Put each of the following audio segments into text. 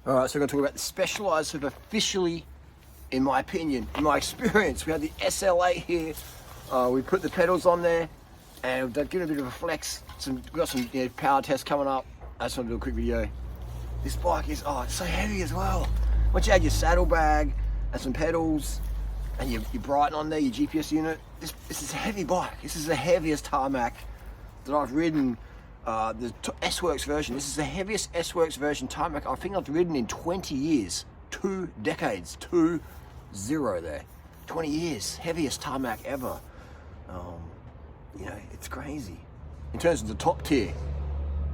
All right, so we're going to talk about the Specialized have officially, in my opinion, in my experience, we had the SL8 here. We put the pedals on there, and they've given a bit of a flex. We've got some power tests coming up. I just want to do a quick video. This bike is, it's so heavy as well. Once you add your saddlebag and some pedals, and your Brighton on there, your GPS unit, this is a heavy bike. This is the heaviest Tarmac that I've ridden. The S-Works version. This is the heaviest S-Works version Tarmac I think I've ridden in 20 years. 2 decades. 2-0 there. 20 years. Heaviest Tarmac ever. It's crazy. In terms of the top tier,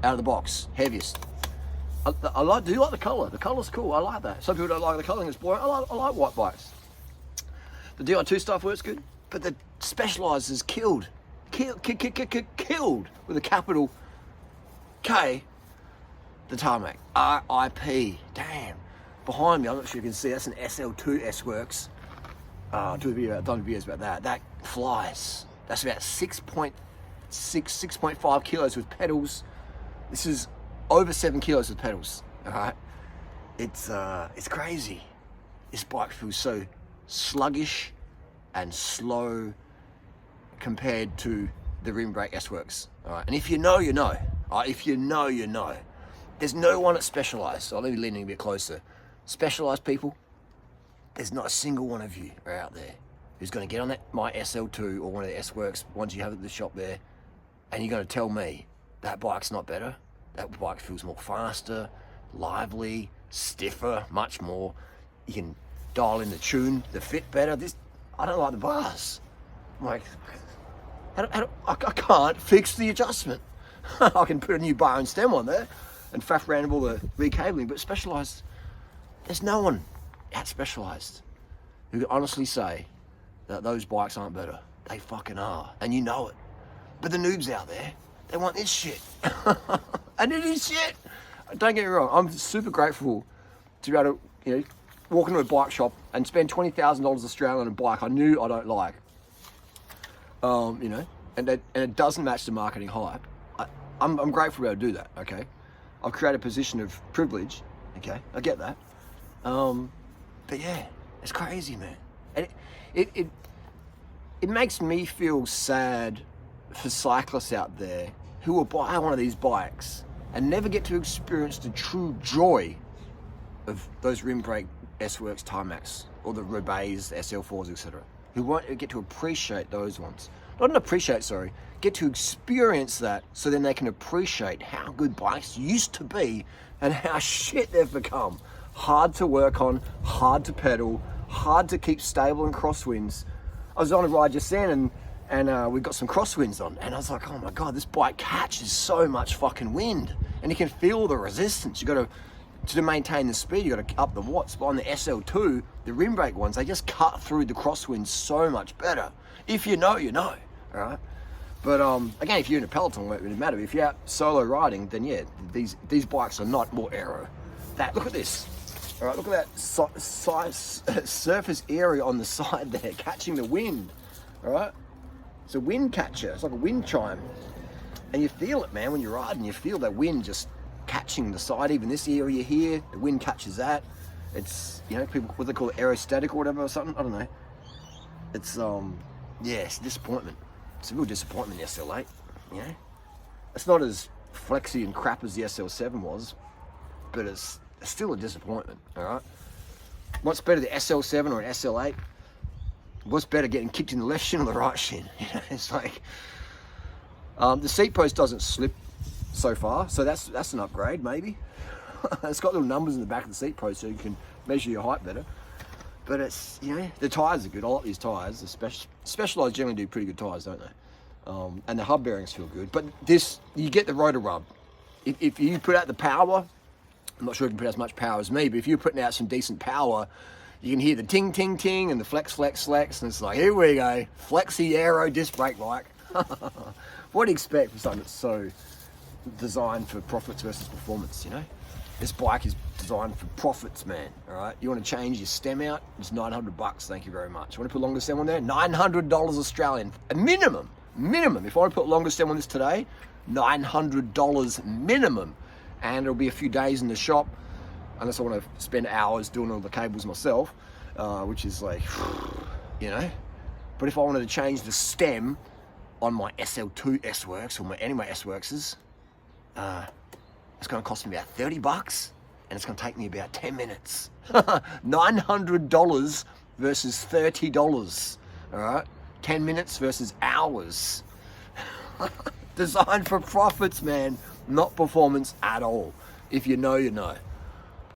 out of the box, heaviest. Do you like the colour? The colour's cool. I like that. Some people don't like the colour. It's boring. I like white bikes. The DR2 stuff works good, but the Specialized is killed with a capital K, the Tarmac. RIP. Damn. Behind me, I'm not sure you can see, that's an SL2 S-Works. Done videos about that. That flies. That's about 6.5 kilos with pedals. This is over 7 kilos with pedals. Alright? It's crazy. This bike feels so sluggish and slow compared to the rim brake S-Works. Alright, and if you know, you know. Alright, if you know, you know. There's no one at Specialized, so let me lean in a bit closer. Specialized people, there's not a single one of you out there who's going to get on my SL2 or one of the S-Works once you have it at the shop there, and you're going to tell me that bike's not better. That bike feels more faster, lively, stiffer, much more. You can dial in the tune, the fit better. I don't like the bars. I'm like, I can't fix the adjustment. I can put a new bar and stem on there and faff around all the recabling, but Specialized, there's no one at Specialized who can honestly say that those bikes aren't better. They fucking are, and you know it. But the noobs out there, they want this shit. And it is shit. Don't get me wrong, I'm super grateful to be able to, walk into a bike shop and spend $20,000 Australian on a bike I knew I don't like. And it doesn't match the marketing hype. I'm grateful to be able to do that, okay? I've created a position of privilege, okay? I get that. But yeah, it's crazy, man. And it makes me feel sad for cyclists out there who will buy one of these bikes and never get to experience the true joy of those rim brake S-Works Tarmacs or the Roubaix, SL4s, etc. Who won't get to appreciate those ones. Get to experience that so then they can appreciate how good bikes used to be and how shit they've become. Hard to work on, hard to pedal, hard to keep stable in crosswinds. I was on a ride just then and we got some crosswinds on, and I was like, oh my God, this bike catches so much fucking wind, and you can feel the resistance. You got to maintain the speed, you got to up the watts. But on the SL2, the rim brake ones, they just cut through the crosswinds so much better. If you know, you know, all right? But again, if you're in a peloton, it won't really matter. If you're out solo riding, then yeah, these bikes are not more aero. Look at this. All right, look at that surface area on the side there, catching the wind. All right, it's a wind catcher. It's like a wind chime, and you feel it, man, when you're riding. You feel that wind just catching the side. Even this area here, the wind catches that. It's people what they call it, aerostatic or whatever or something. I don't know. It's it's a disappointment. It's a real disappointment, the SL8. It's not as flexy and crap as the SL7 was, but it's still a disappointment. All right. What's better, the SL7 or an SL8? What's better, getting kicked in the left shin or the right shin? It's like the seat post doesn't slip so far, so that's an upgrade maybe. It's got little numbers in the back of the seat post so you can measure your height better. But it's, the tyres are good. I like these tyres. The Specialized generally do pretty good tyres, don't they? And the hub bearings feel good. But this, you get the rotor rub. If you put out the power, I'm not sure if you can put out as much power as me, but if you're putting out some decent power, you can hear the ting, ting, ting and the flex, flex, flex. And it's like, here we go. Flexi aero disc brake bike. What do you expect from something that's so designed for profits versus performance, This bike is designed for profits, man. All right. You want to change your stem out? It's $900. Thank you very much. You want to put longer stem on there? $900 Australian, a minimum. If I want to put longer stem on this today, $900 minimum, and it'll be a few days in the shop. unless I want to spend hours doing all the cables myself, which is like, you know. But if I wanted to change the stem on my SL2 S-Works or any of my S-Workses, it's going to cost me about 30 bucks and it's going to take me about 10 minutes. $900 versus $30, all right? 10 minutes versus hours. Designed for profits, man, not performance at all. If you know, you know.